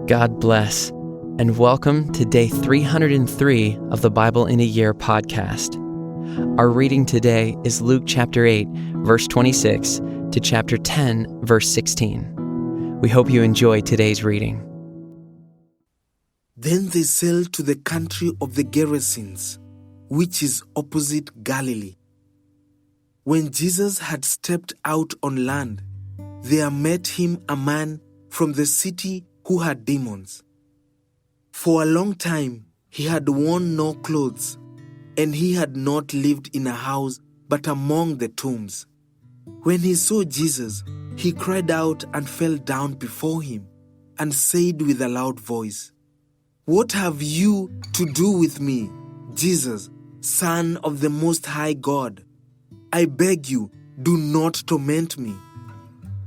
God bless, and welcome to day 303 of the Bible in a Year podcast. Our reading today is Luke chapter 8, verse 26 to chapter 10, verse 16. We hope you enjoy today's reading. Then they sailed to the country of the Gerasenes, which is opposite Galilee. When Jesus had stepped out on land, there met him a man from the city who had demons. For a long time he had worn no clothes, and he had not lived in a house but among the tombs. When he saw Jesus, he cried out and fell down before him, and said with a loud voice, "What have you to do with me, Jesus, Son of the Most High God? I beg you, do not torment me."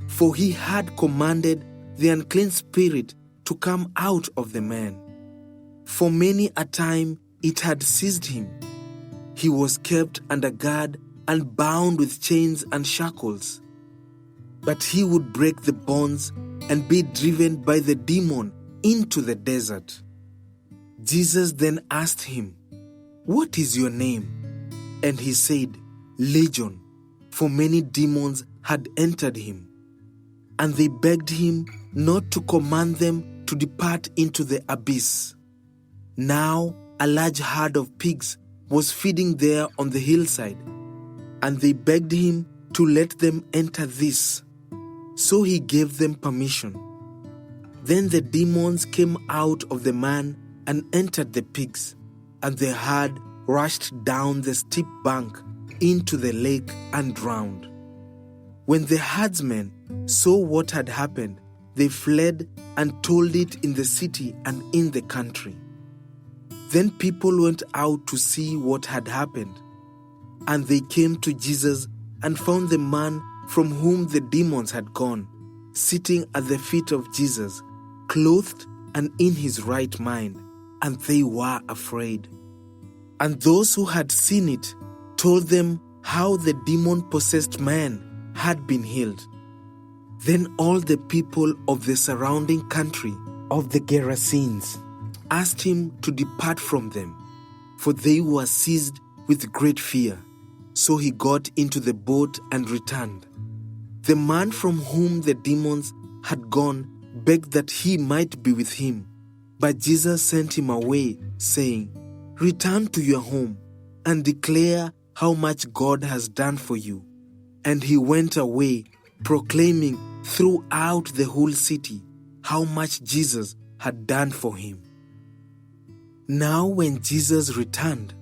For he had commanded the unclean spirit to come out of the man. For many a time it had seized him. He was kept under guard and bound with chains and shackles. But he would break the bonds and be driven by the demon into the desert. Jesus then asked him, "What is your name?" And he said, "Legion," for many demons had entered him. And they begged him not to command them to depart into the abyss. Now a large herd of pigs was feeding there on the hillside, and they begged him to let them enter this. So he gave them permission. Then the demons came out of the man and entered the pigs, and the herd rushed down the steep bank into the lake and drowned. When the herdsmen saw what had happened, they fled and told it in the city and in the country. Then people went out to see what had happened, and they came to Jesus and found the man from whom the demons had gone, sitting at the feet of Jesus, clothed and in his right mind, and they were afraid. And those who had seen it told them how the demon-possessed man had been healed. Then all the people of the surrounding country of the Gerasenes asked him to depart from them, for they were seized with great fear. So he got into the boat and returned. The man from whom the demons had gone begged that he might be with him, but Jesus sent him away, saying, "Return to your home and declare how much God has done for you." And he went away, proclaiming throughout the whole city how much Jesus had done for him. Now when Jesus returned,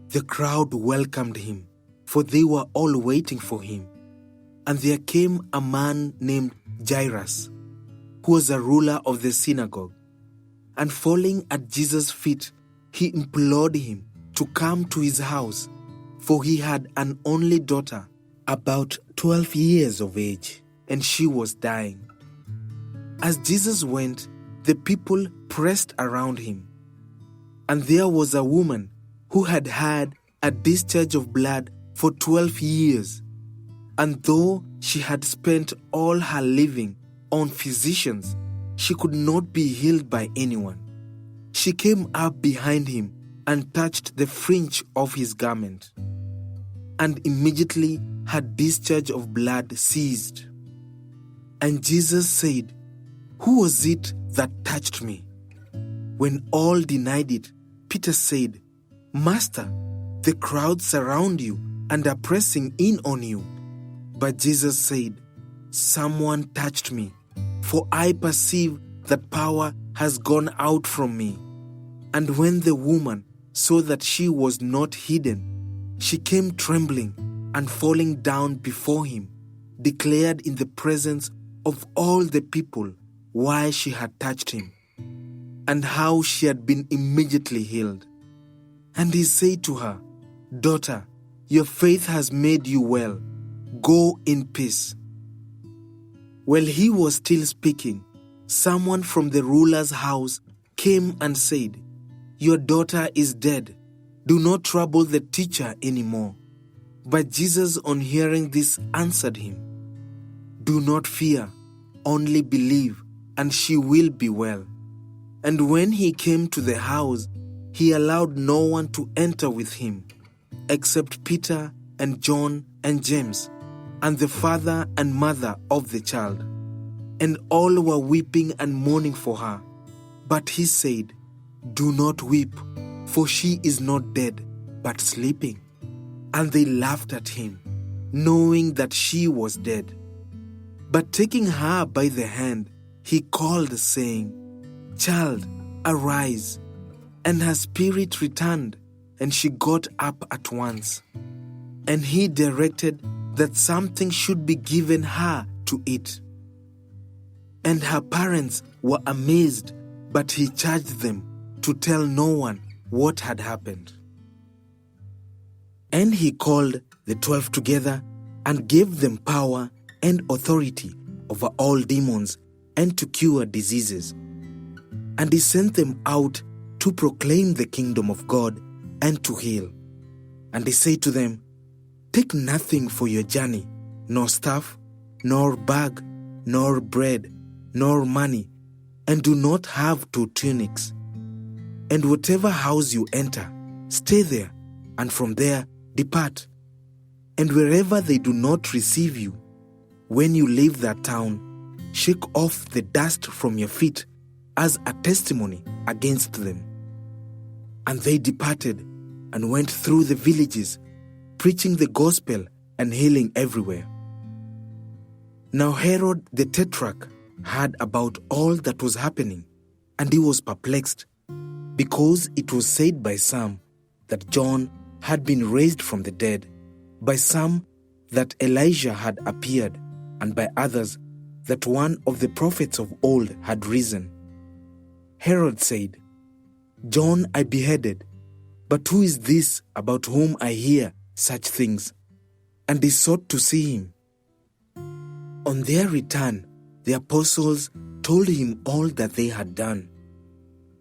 the crowd welcomed him, for they were all waiting for him. And there came a man named Jairus, who was a ruler of the synagogue. And falling at Jesus' feet, he implored him to come to his house, for he had an only daughter, about 12 years of age, and she was dying. As Jesus went, the people pressed around him. And there was a woman who had had a discharge of blood for 12 years. And though she had spent all her living on physicians, she could not be healed by anyone. She came up behind him and touched the fringe of his garment. And immediately her discharge of blood ceased. And Jesus said, "Who was it that touched me?" When all denied it, Peter said, "Master, the crowd surround you and are pressing in on you." But Jesus said, "Someone touched me, for I perceive that power has gone out from me." And when the woman saw that she was not hidden, she came trembling and falling down before him, declared in the presence of all the people why she had touched him, and how she had been immediately healed. And he said to her, "Daughter, your faith has made you well. Go in peace." While he was still speaking, someone from the ruler's house came and said, "Your daughter is dead. Do not trouble the teacher anymore." But Jesus, on hearing this, answered him, "Do not fear, only believe, and she will be well." And when he came to the house, he allowed no one to enter with him, except Peter and John and James, and the father and mother of the child. And all were weeping and mourning for her. But he said, "Do not weep, for she is not dead, but sleeping." And they laughed at him, knowing that she was dead. But taking her by the hand, he called, saying, "Child, arise." And her spirit returned, and she got up at once. And he directed that something should be given her to eat. And her parents were amazed, but he charged them to tell no one what had happened. And he called the 12 together and gave them power and authority over all demons and to cure diseases. And he sent them out to proclaim the kingdom of God and to heal. And he said to them, "Take nothing for your journey, nor staff, nor bag, nor bread, nor money, and do not have 2 tunics. And whatever house you enter, stay there, and from there depart. And wherever they do not receive you, when you leave that town, shake off the dust from your feet as a testimony against them." And they departed and went through the villages, preaching the gospel and healing everywhere. Now Herod the Tetrarch heard about all that was happening, and he was perplexed, because it was said by some that John had been raised from the dead, by some that Elijah had appeared, and by others that one of the prophets of old had risen. Herod said, "John I beheaded, but who is this about whom I hear such things?" And he sought to see him. On their return, the apostles told him all that they had done.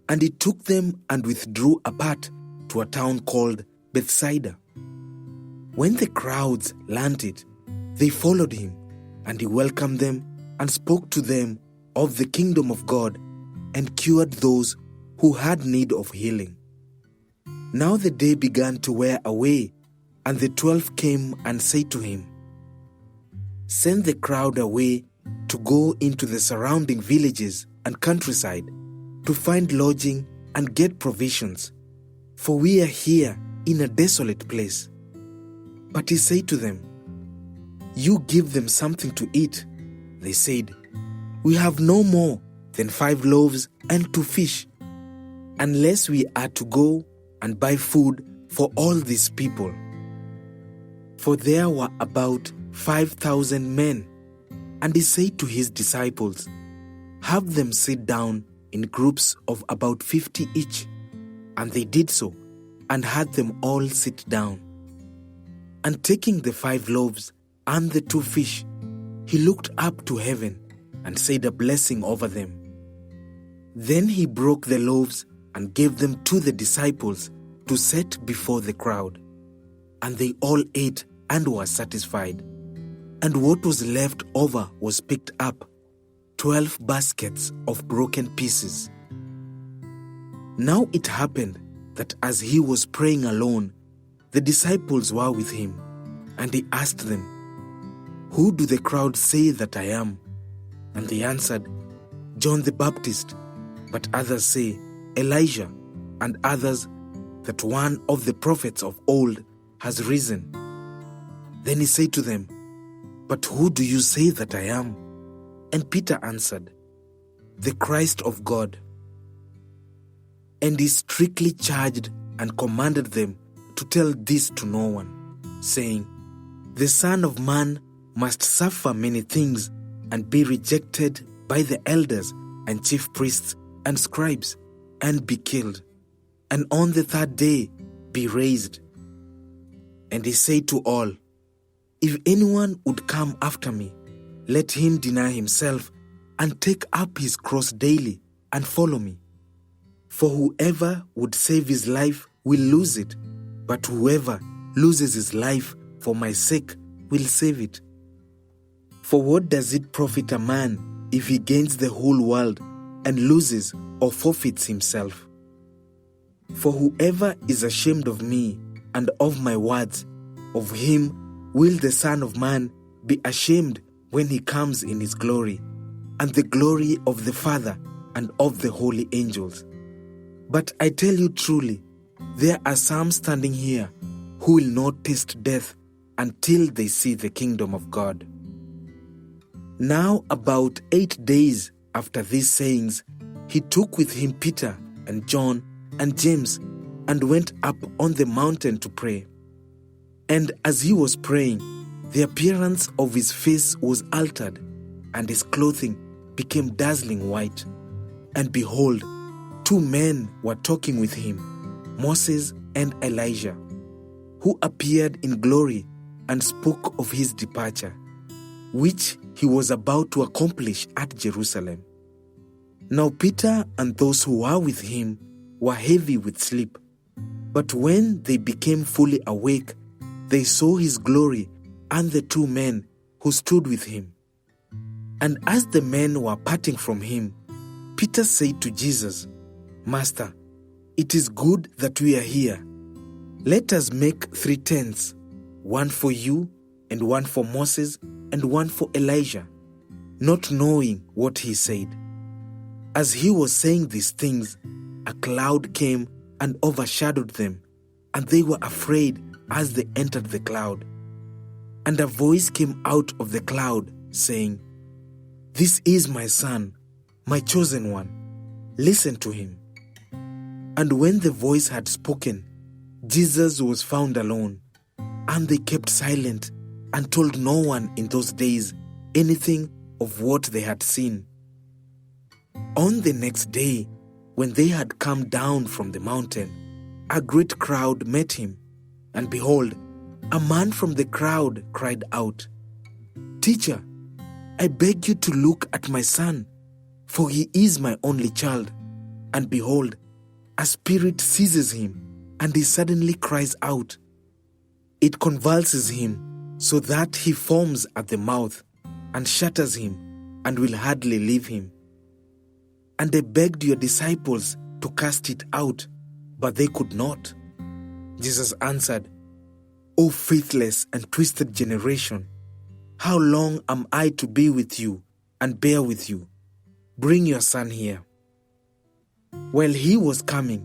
And he took them and withdrew apart to a town called Bethsaida. When the crowds learned it, they followed him, and he welcomed them and spoke to them of the kingdom of God and cured those who had need of healing. Now the day began to wear away, and the 12 came and said to him, "Send the crowd away to go into the surrounding villages and countryside to find lodging and get provisions, for we are here in a desolate place." But he said to them, "You give them something to eat." They said, "We have no more than 5 loaves and 2 fish, unless we are to go and buy food for all these people." For there were about 5,000 men. And he said to his disciples, "Have them sit down in groups of about 50 each." And they did so, and had them all sit down. And taking the 5 loaves and the 2 fish, he looked up to heaven and said a blessing over them. Then he broke the loaves and gave them to the disciples to set before the crowd. And they all ate and were satisfied. And what was left over was picked up, 12 baskets of broken pieces. Now it happened that as he was praying alone, the disciples were with him, and he asked them, "Who do the crowd say that I am?" And they answered, "John the Baptist, but others say Elijah, and others that one of the prophets of old has risen." Then he said to them, "But who do you say that I am?" And Peter answered, "The Christ of God." And he strictly charged and commanded them to tell this to no one, saying, "The Son of Man must suffer many things and be rejected by the elders and chief priests and scribes, and be killed, and on the 3rd day be raised." And he said to all, "If anyone would come after me, let him deny himself and take up his cross daily and follow me. For whoever would save his life will lose it, but whoever loses his life for my sake will save it. For what does it profit a man if he gains the whole world and loses or forfeits himself. For whoever is ashamed of me and of my words, of him will the Son of Man be ashamed when he comes in his glory, and the glory of the Father and of the holy angels. But I tell you truly, there are some standing here who will not taste death until they see the kingdom of God." Now about 8 days after these sayings, he took with him Peter and John and James and went up on the mountain to pray. And as he was praying, the appearance of his face was altered, and his clothing became dazzling white. And behold, 2 men were talking with him, Moses and Elijah, who appeared in glory and spoke of his departure, which he was about to accomplish at Jerusalem. Now Peter and those who were with him were heavy with sleep, but when they became fully awake, they saw his glory and the 2 men who stood with him. And as the men were parting from him, Peter said to Jesus, "Master, it is good that we are here. Let us make 3 tents, one for you, and one for Moses, and one for Elijah," not knowing what he said. As he was saying these things, a cloud came and overshadowed them, and they were afraid as they entered the cloud. And a voice came out of the cloud, saying, "This is my Son, my chosen one. Listen to him." And when the voice had spoken, Jesus was found alone, and they kept silent and told no one in those days anything of what they had seen. On the next day, when they had come down from the mountain, a great crowd met him, and behold, a man from the crowd cried out, "Teacher, I beg you to look at my son, for he is my only child, and behold, a spirit seizes him, and he suddenly cries out. It convulses him, so that he foams at the mouth, and shatters him, and will hardly leave him. And I begged your disciples to cast it out, but they could not." Jesus answered, "O faithless and twisted generation, how long am I to be with you and bear with you? Bring your son here." While he was coming,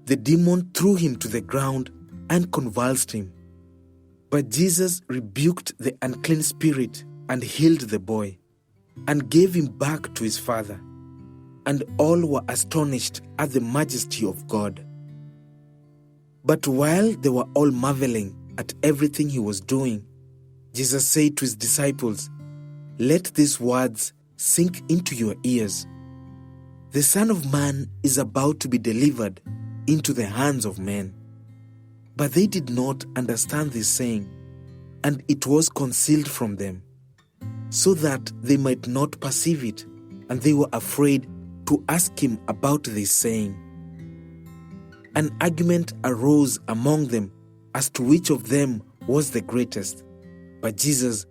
the demon threw him to the ground and convulsed him. But Jesus rebuked the unclean spirit and healed the boy, and gave him back to his father. And all were astonished at the majesty of God. But while they were all marveling at everything he was doing, Jesus said to his disciples, "Let these words sink into your ears. The Son of Man is about to be delivered into the hands of men." But they did not understand this saying, and it was concealed from them, so that they might not perceive it, and they were afraid to ask him about this saying. An argument arose among them as to which of them was the greatest. But Jesus,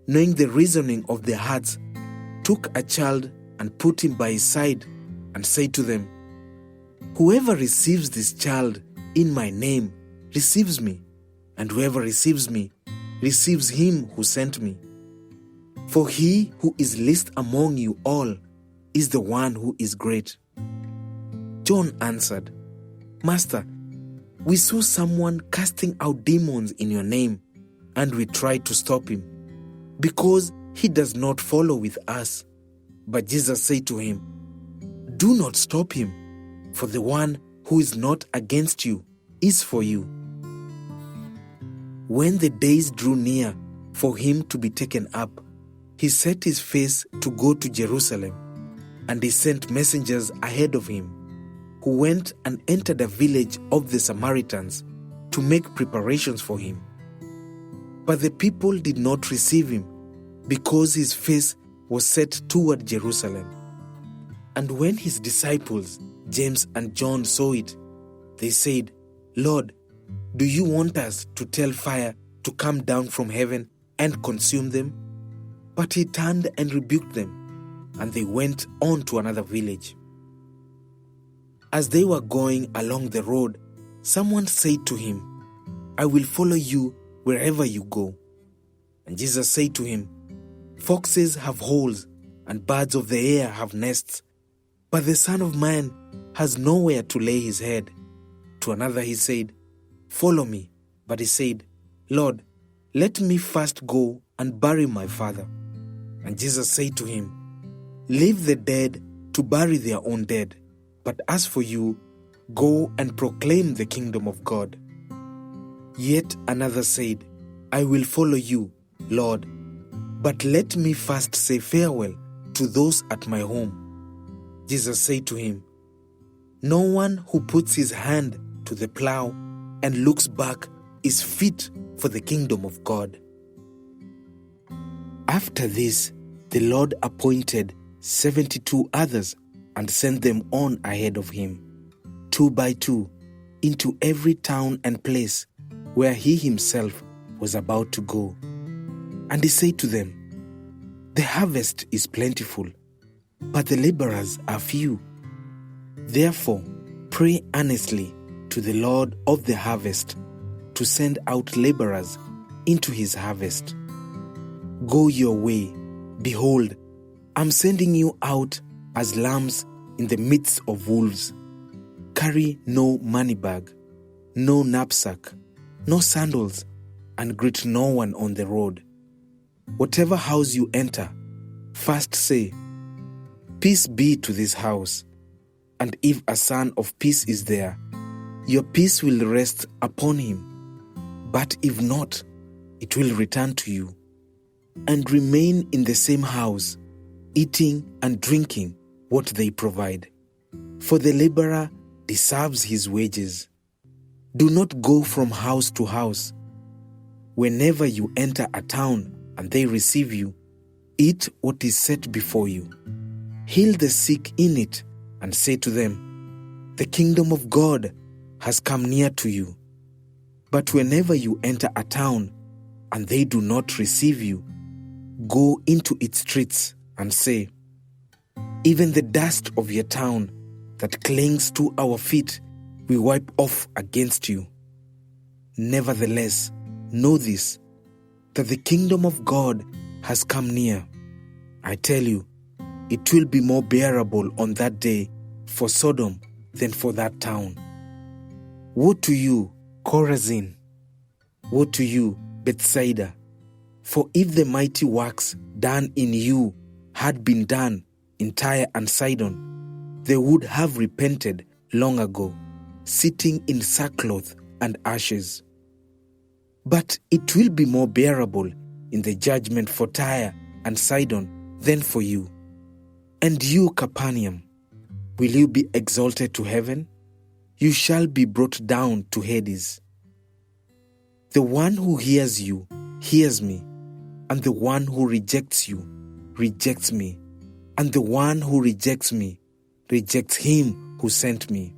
knowing the reasoning of their hearts, took a child and put him by his side, and said to them, "Whoever receives this child in my name receives me, and whoever receives me receives him who sent me. For he who is least among you all is the one who is great." John answered, "Master, we saw someone casting out demons in your name, and we tried to stop him, because he does not follow with us." But Jesus said to him, "Do not stop him, for the one who is not against you is for you." When the days drew near for him to be taken up, he set his face to go to Jerusalem, and he sent messengers ahead of him, who went and entered a village of the Samaritans to make preparations for him. But the people did not receive him, because his face was set toward Jerusalem. And when his disciples, James and John, saw it, they said, "Lord, do you want us to tell fire to come down from heaven and consume them?" But he turned and rebuked them, and they went on to another village. As they were going along the road, someone said to him, "I will follow you wherever you go." And Jesus said to him, "Foxes have holes, and birds of the air have nests, but the Son of Man has nowhere to lay his head." To another he said, "Follow me." But he said, "Lord, let me first go and bury my father." And Jesus said to him, "Leave the dead to bury their own dead, but as for you, go and proclaim the kingdom of God." Yet another said, "I will follow you, Lord, but let me first say farewell to those at my home." Jesus said to him, "No one who puts his hand to the plow and looks back is fit for the kingdom of God." After this, the Lord appointed 72 others and sent them on ahead of him, 2 by 2, into every town and place where he himself was about to go. And he said to them, "The harvest is plentiful, but the laborers are few. Therefore, pray earnestly to the Lord of the harvest to send out laborers into his harvest. Go your way. Behold, I'm sending you out as lambs in the midst of wolves. Carry no money bag, no knapsack, no sandals, and greet no one on the road. Whatever house you enter, first say, 'Peace be to this house.' And if a son of peace is there, your peace will rest upon him. But if not, it will return to you. And remain in the same house, eating and drinking what they provide. For the laborer deserves his wages. Do not go from house to house. Whenever you enter a town and they receive you, eat what is set before you. Heal the sick in it and say to them, 'The kingdom of God has come near to you.' But whenever you enter a town and they do not receive you, go into its streets and say, 'Even the dust of your town that clings to our feet we wipe off against you.' Nevertheless, know this, that the kingdom of God has come near. I tell you, it will be more bearable on that day for Sodom than for that town. Woe to you, Chorazin! Woe to you, Bethsaida! For if the mighty works done in you had been done in Tyre and Sidon, they would have repented long ago, sitting in sackcloth and ashes. But it will be more bearable in the judgment for Tyre and Sidon than for you. And you, Capernaum, will you be exalted to heaven? You shall be brought down to Hades. The one who hears you hears me, and the one who rejects you rejects me, and the one who rejects me rejects him who sent me.